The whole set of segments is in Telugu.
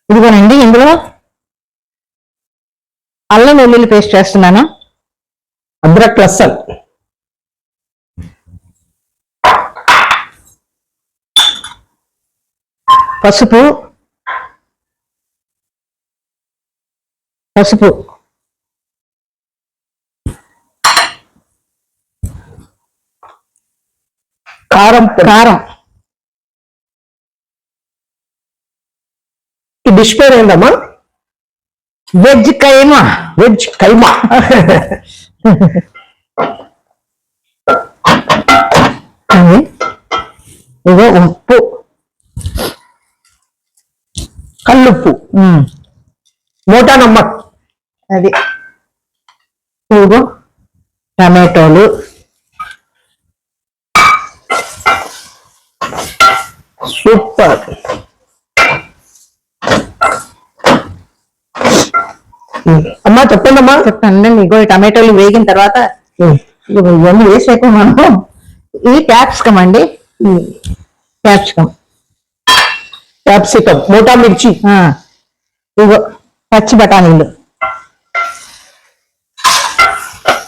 ఇదిగోనండి ఇందులో అల్లం వెల్లుల్లి పేస్ట్ చేస్తున్నాను. అద్రక్ లస్సన్, పసుపు కారం. ఈ డిష్ పేరు ఏందమ్మా? వెజ్ కైమా. ఇగో ఉప్పు, కల్లుప్పు, మోటా నమ్మక్. అది ఇగో టమాటోలు, సూపర్. అమ్మా చెప్పండి అమ్మా. చెప్తానండి. ఇగో టమాటోలు వేగిన తర్వాత ఇవన్నీ వేసాక మనం ఇది క్యాప్సికమ్ అండి. క్యాప్సికమ్, మోటా మిర్చి, ఇగో పచ్చి బఠానీలు,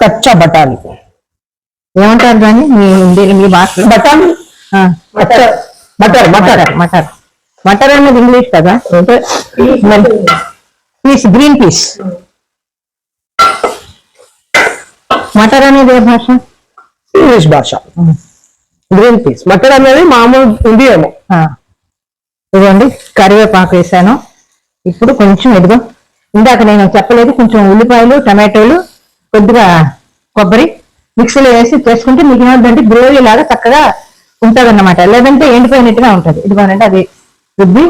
కచ్చా బఠానీ ఏమంటారు దాన్ని మీ భాషలో? బఠానీ, మటర్ అనేది ఇంగ్లీష్ కదా. Peas, green peas. మటర్ అనేది ఏ భాష? ఇంగ్లీష్ భాష. Green peas. మటర్ అనేది మామూలు ఉంది ఏమో. ఇదిగోండి కరివేపాకు వేసాను. ఇప్పుడు కొంచెం ఇదిగో ఇందాక నేను చెప్పలేదు, కొంచెం ఉల్లిపాయలు, టమాటోలు, కొద్దిగా కొబ్బరి మిక్సీలో వేసి చేసుకుంటే మీకు ఏమంటే గ్రేవీ లాగా చక్కగా ఉంటుంది అన్నమాట. లేదంటే ఎండిపోయినట్టుగా ఉంటుంది. ఇదిగోనంటే అది రుబ్బి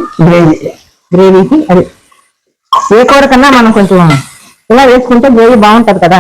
గ్రేవీకి అది ఏ కూర కన్నా మనం కొంచెం ఇలా వేసుకుంటే గ్రేవీ బాగుంటది కదా.